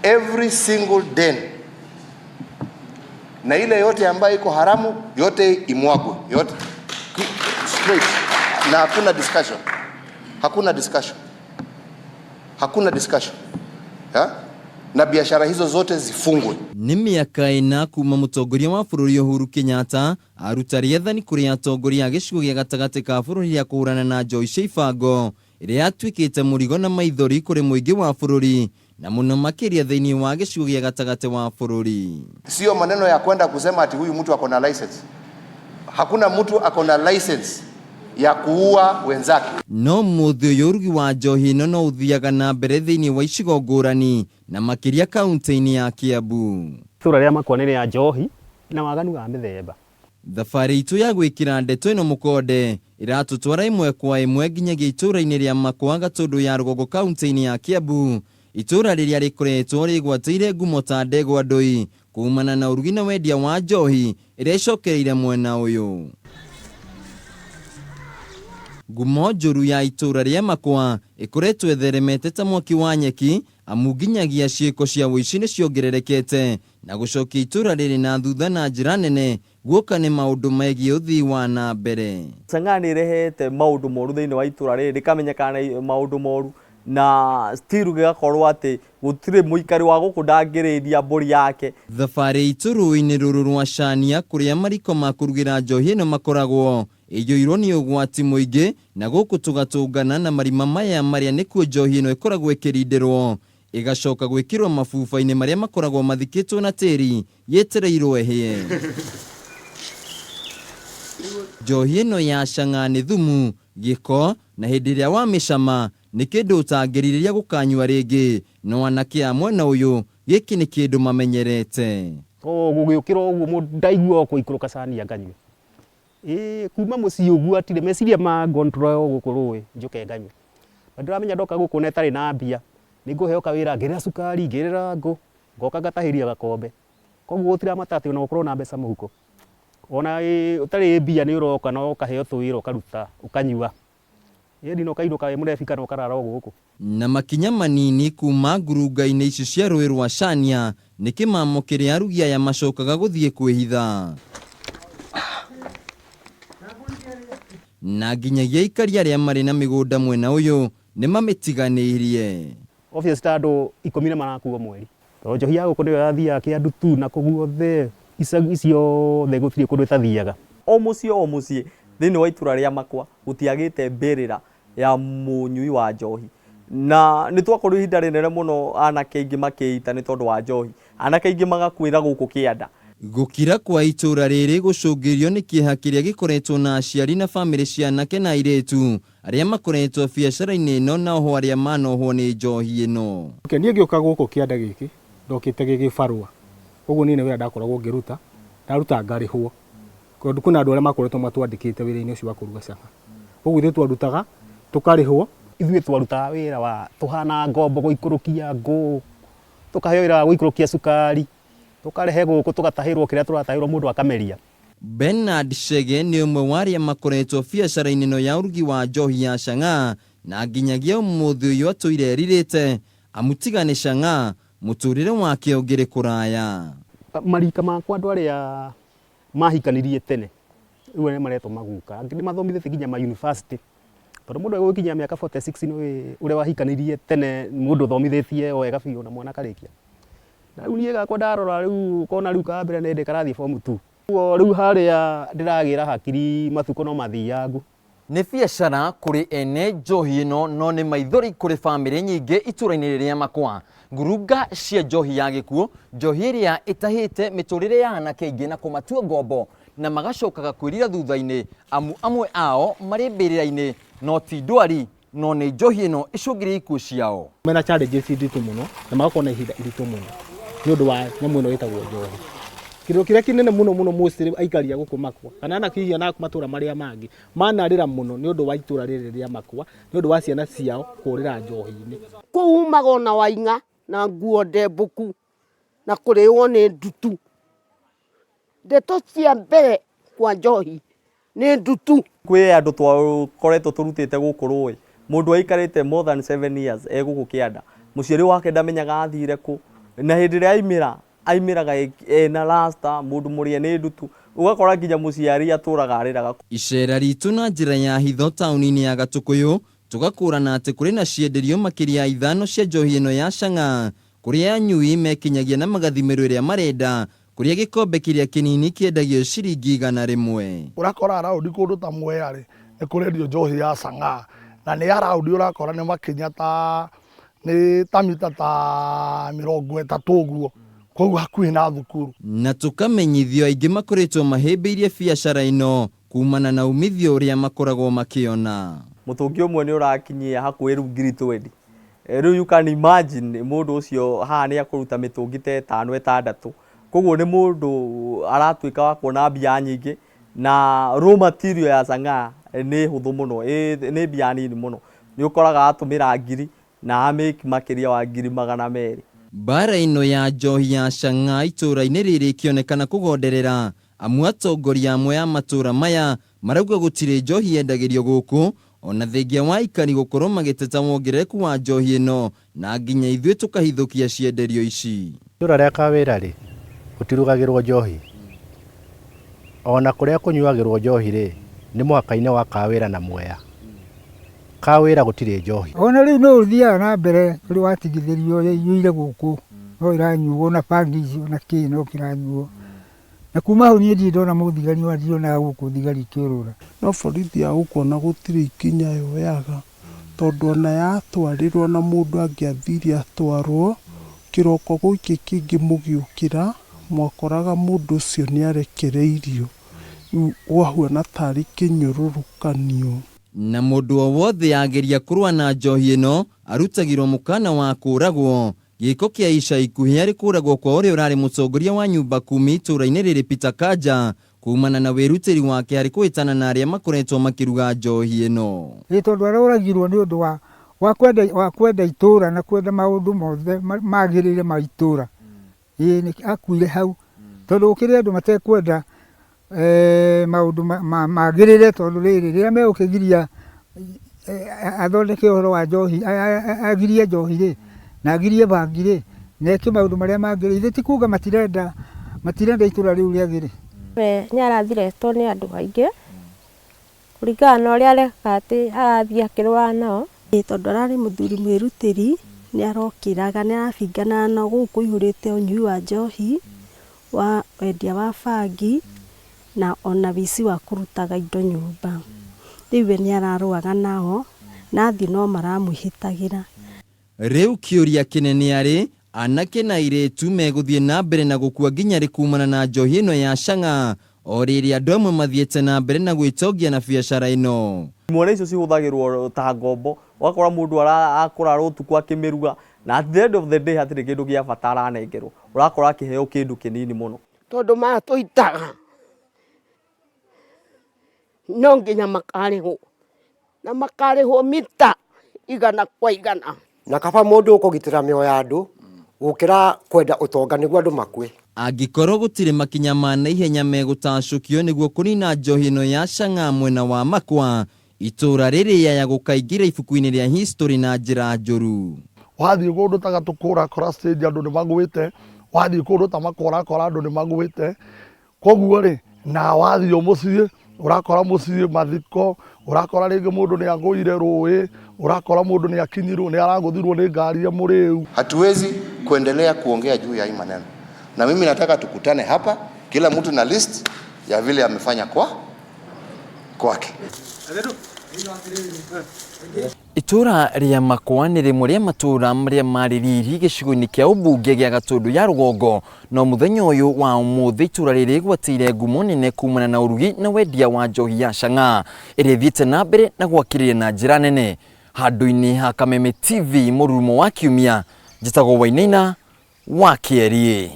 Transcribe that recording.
every single den, na ile yote ambayo iko haramu yote imwagwe yote straight, na hakuna discussion ha? Na biashara hizo zote zifungwe. Ni miaka ina kuma mutongoria wa bururi Uhuru Kenyatta aruta riathani kuri atongoria a gicigo gia gatagati ka bururi ya kuhurana na njohi cia ibango iria yatuikite murigo na maithori kuri muingi wa bururi na muno makiria thiini wa gicigo gia gatagati wa bururi. Sio maneno ya kwenda kusema ati huyu mtu akona license. Hakuna mtu akona license ya kuua wenzake. No muthio urugi wa njohi no uthiaga na mbere thiini wa icigo ngurani na makiria kaunti-ini ya Kiambu. Ituura ria Makwa ni ria njohi na waganu wa mithemba. Thabari itu ya gwikira ndeto ino mukonde iratutwara imwe kwa imwe nginyagia itura-ini ria Makwa gatundu ya Rugongo kaunti-ini ya Kiambu. Ituura riria rikoretwo rigwatĩire ngumo ta ndegwa ndui kumana na urugi na wendia wa njohi iria icokereire mwena uyu. Ngumo njũru ya itura ria Makwa ikoretwo etheremete ta mwaki wa nyeki amu nginyagia ciĩko cia ũici nĩ ciongererekete na gũcokia itura rĩrĩ na thutha na njĩra nene guoka nĩ maũndũ megiĩ ũthii wa na mbere. Sangani rehete maũndũ moru thĩinĩ wa itura rĩrĩ rĩkamenyekana maũndũ moru na still gĩgakorwo atĩ gũtirĩ mũikari wa gũkũ ndangĩrĩithia mbũri yake. Thabarĩ itũrũ-inĩ rũrũ rwa Chania kũrĩa mariko ma kũrugĩra njohi ĩno makoragwo ĩiyũirwo nĩ ũgwati mũingĩ na gũkũ tũgatũngana na marima maya marĩa nĩkuo njohi ĩno ĩkoragwo ĩkĩrindĩrwo ĩgacoka gwĩkĩrwo mabuba-inĩ marĩa makoragwo mathikĩtwo na tĩri yetereirwo ĩhĩe. Njohi ĩno ya Chang'a nĩ thumu, gĩko na hĩndĩ ĩrĩa wamĩcama nĩ kĩndũ ũtangĩrirĩria gũkanyua rĩngĩ, no anake a mwena ũyũ gĩkĩ nĩ kĩndũ mamenyerete. Gũgĩũkĩra ũguo ndaigua kũikũrũka cani nganyue. Kuma mũciĩ ũguo atirĩ meciria ma ngontrol gũkũ rũĩ njoke nganyue. Ndĩramenya ndoka gũkũ na ĩtarĩ na mbia nĩngũheo kawĩra ngĩrĩra cukari ngĩrĩra ngũ ngoka ngatahĩria gakombe. Koguo gũtira matatu na gũkorwo na mbeca mũhuko. Ona ũtarĩ mbia nĩ ũroka na ũkaheo tũwĩra ũkaruta ũkanyua. Yedi no kainũka mũrebika na ũkarara gũkũ. Na makinya manini kuma ngurunga-inĩ ici cia rũĩ rwa Chania nĩ kĩmamo kĩrĩa arugi aya macokaga gũthiĩ kwĩhitha. Na nginyagia aikari arĩa marĩ na mĩgũnda mwena ũyũ nĩ mamĩtiganĩirie. Office ta andũ 10 marakuo mweri. Njohi ya gũkũ nĩyo yathiaga Kĩandu tu na kũguo icagi ciothe gũtirĩ kũndũ ĩtathiaga. O mũciĩ thĩinĩ wa itura ria Makwa gũtiagĩte mbĩrĩra ya mũnyui wa njohi. Na nĩ twakorwo ihinda rĩnene mũno anake aingĩ makĩita nĩ tondũ wa njohi. Anake aingĩ magakuĩra gũkũ kĩanda. Gũkira kwa itura rĩrĩ gũcũngĩrio nĩ kĩeha kĩrĩa gĩkoretwo na aciari na bamĩrĩ cia anake na airĩtu arĩa makoretwo biacara-inĩ ĩno na oho arĩa manohwo nĩ njohi ĩno. Niĩ ngĩũka gũkũ kĩanda gĩkĩ ndokĩte gĩgĩbarũa. Ũguo niĩ nĩ wĩra ndakoragwo ngĩruta, ndaruta ngarĩhwo. Kuna andũ arĩa makoretwo matwandĩkĩte wĩra-inĩ ũcio wa kũruga cama. Ũguo ithuĩ twarutaga tũkarĩhwo. Ithuĩ twarutaga wĩra wa tũhana ngombo gũikũrũkia ngũ, tũkaheo wĩra wa gũikũrũkia cukari, tũkarehe gũkũ tũgatahĩrwo kĩrĩa tũratahĩrwo mũndũ akameria. Bernard Chege nĩ ũmwe wa arĩa makoretwo biacara-inĩ ĩno ya urugi wa njohi ya Chang'a na nginyagia ũmũthĩ ũyũ atũire erirĩte amutigane Chang'a mũtũrĩre wake ũngĩrĩ kũraya. Marika makwa andũ arĩa mahikanirie tene rĩu nĩ maretwo maguka angĩ nĩ mathomithĩtie nginya ma university tondũ mũndũ egũkinyia mĩaka 46 nĩ ũrĩa wahikanirie tene mũndũ thomithĩtie wega biũ na mwana karĩkia. Na rĩu niĩ gakwa ndarora rĩu kona rĩu ka mbere nĩ ndĩkarathiĩ form 2 rĩu harĩa ndĩragĩra hakiri matukũ no mathiangu. Nĩ biacara kũrĩ ene njohi ĩno no nĩ maithori kũrĩ bamĩrĩ nyingĩ itũra-inĩ rĩrĩa Makwa. Ngurunga cia njohi ya gĩkuũ, njohi ĩrĩa ĩtahĩte mĩtũrĩre ya anake aingĩ na kũmatua ngombo na magacokaga kwĩrira thutha-inĩ amu amwe ao marĩ mbĩrĩra-inĩ no ti ndwari no nĩ njohi ĩno ĩcũngĩrĩirie ikuũ ciao. Mena challenges nditũ mũno na magakorwo na ihinda iritũ mũno nĩ ũndũ wa nyamũ ĩno ĩtagwo njohi. Kĩndũ kĩrĩa kĩnene mũno mostly aikaria gũkũ Makwa kana anake hihi na matũra marĩa mangĩ manarĩra mũno nĩ ũndũ wa itũra rĩrĩ rĩa Makwa nĩ ũndũ wa ciana ciao kũrĩra njohi-inĩ. Kũu magona wainga na nguo ndembũku na kũrĩo nĩ ndutu. Ndeto cia mbere kwa njohi nĩ ndutu. Kwĩ andũ twakoretwo tũrutĩte gũkũ rũĩ, mũndũ aikarĩte more than 7 years gũkũ kĩanda, mũciari wake ndamenyaga athire kũ, na hĩndĩ ĩrĩa aimĩraga ena rasta mũndũ mũrĩa nĩ ndutu ugakora nginya mũciari atũraga arĩraga. Icera ritũ na njĩra ya hitho taũni-inĩ ya Gatũkũyũ tũgakũrana atĩ kũrĩ na cienderio makĩria ithano cia njohi ĩno ya cang'a, kũrĩa anyui mekinyagia na magathimĩrwo ĩrĩa marenda, kũrĩa gĩkombe kĩrĩa kĩnini kĩendagio ciringi 100. Ũrakora raundi kũndũ ta Mwea rĩ nĩ kũrendio njohi ya cang'a, na nĩ ya raundi ũrakora nĩ makinya ta mita ta 30 ũguo, koguo hakuhĩ na thukuru. Na tũkamenyithio aingĩ makoretwo mahĩmbĩirie biacara ĩno kumana na umithio ũrĩa makoragwo makĩona. Mũtũngi ũmwe nĩ ũrakinyia hakuhĩ rĩu 20. Rĩu you can imagine mũndũ ũcio haha nĩ akũruta mĩtũngi ta 5-6, koguo nĩ mũndũ aratuĩka wa kuona mbia nyingĩ, na raw material ya cang'a nĩ hũthũ mũno, nĩ mbia nini mũno. Nĩ ũkoraga atũmĩra 1,000 na amake makĩria wa 200,000. Bara ĩno ya njohi ya cang'a itũra-inĩ rĩrĩ ikĩonekana kũgonderera, amu atongoria amwe ya matũra maya marauga gũtirĩ njohi yendagĩrio gũkũ, ona thengia wa ikari gũkorwo magĩteta wongerereku wa njohi ĩno, na nginya ithuĩ tũkahithũkia cienderio ici. Itũra rĩa Kawĩra rĩ gũtirugagĩrwo njohi, ona kũrĩa kũnyuagĩrwo njohi rĩ nĩ mũhaka-inĩ wa Kawĩra na Mwea. Kawĩra gũtirĩ njohi. Ona rĩu no ũthiaga na mbere ũrĩ watigithĩrio inyuire gũkũ, no iranyuo na bangi icio na kĩ no kĩranyuo. Na kuma hau niĩ ndirĩ ndona mũthigari wa ndirona gũkũ thigari kĩũrũra. No borithi ya gũkũ gũtirĩ ikinya yoyaga, tondũ ona yatwarirwo na mũndũ angĩathire atwarwo kĩroko gũkĩ kĩngĩ mũgĩũkĩra mwakoraga mũndũ ũcio nĩ arekereirio, wahuana tarĩ kĩnyũrũrũkanio. Na mũndũ o wothe ageria kũrũa na njohi ĩno arutagĩrwo mũkana wa kũragwo. Gĩko kĩa ica ikuhĩ arĩ kũragwo kwa ũrĩa ũrarĩ mũtongoria wa nyumba kumi itũra-inĩ rĩrĩ Peter Kanja, kumana na wĩrutĩri wake harĩ kũhĩtana na arĩa makoretwo makĩruga njohi ĩno. Tondũ aroragirwo nĩ ũndũ wa kwenda itũra na kwenda maũndũ mothe magĩrĩire ma itũra. Akuire hau tondũ gũkĩrĩ andũ matekwenda maũndũ magĩrĩire, tondũ rĩrĩa megũkĩgiria athondeke ũhoro wa njohi, agirie njohi rĩ na agirie bangi rĩ na eke maũndũ marĩa magĩrĩire, ti kuga matirenda itũra rĩu rĩagĩrĩ. We nĩ arathiretwo nĩ andũ aingĩ kũringana na ũrĩa areka atĩ arathiĩ akĩrũa nao, tondũ ararĩ mũthuri mwĩrutĩri, nĩ arokĩraga nĩ arabingana na gũkũ kũihũrĩte ũnyui wa njohi, wa wendia wa bangi na ona wici wa kũrutaga indo nyũmba. Rĩu we nĩ ararũaga nao na athi no maramwĩhĩtagĩra. Rĩu kĩũria kĩnene arĩ anake na airĩtu megũthiĩ na mbere na gũkua nginya rĩ kumana na njohi ĩno ya cang'a, o rĩrĩ andũ amwe mathiĩte na mbere na gwĩtongia na biacara ĩno. Imwana icio cihũthagĩrwo ta ngombo, ũgakora mũndũ akũrara ũtukũ akĩmĩruga, na at the end of the day hatirĩ kĩndũ gĩa bata aranengerwo, ũrakora akĩheo kĩndũ kĩnini mũno. Tondũ matũitaga no nginya makarĩhwo, na makarĩhwo mita 100 kwa 100. Na kaba mũndũ ũkũgitĩra mĩoyo ya andũ gũkĩra kwenda ũtonga nĩguo andũ makue. Angĩkorwo gũtirĩ makinya ma naihenya megũtacũkio nĩguo kũnina njohi ĩno ya cang'a mwena wa Makwa, itũra rĩrĩ yaya gũkaingĩra ibuku-inĩ rĩa history na njĩra njũru. Wathiĩ kũndũ ta Gatũkũ ũrakora stage andũ nĩ magũĩte, wathiĩ kũndũ ta Makwa ũrakora andũ nĩ magũĩte, koguo rĩ na wathiĩ mũciĩ ũrakora mũciĩ mathiko, ũrakora rĩngĩ mũndũ nĩ agũire rũĩ, urakora mũndũ nĩ akinyirwo nĩ aragũthirwo nĩ ngari ya mũrĩu. Hatuwezi kuendelea kuongea juu ya hii maneno, na mimi nataka tukutane hapa, kila mtu na list ya vile amefanya kwake. Ituura rĩa Makwa nĩ rĩmwe rĩa matũra marĩa marĩ riri gĩcigo-inĩ kĩa ũmbunge gĩa Gatũndũ ya rũgongo, no mũthenya ũyũ wa ũmũthĩ itũra rĩrĩ gwatĩire ngumo nene kumana na ũrugi na wendia wa njohi ya cang'a ĩrĩa ĩthiĩte na mbere na gwakĩrĩria na njĩra nene. Handũ-inĩ ha Kameme TV mũrurumo wa kiumia, njĩtagwo Wainaina wa Kĩeri.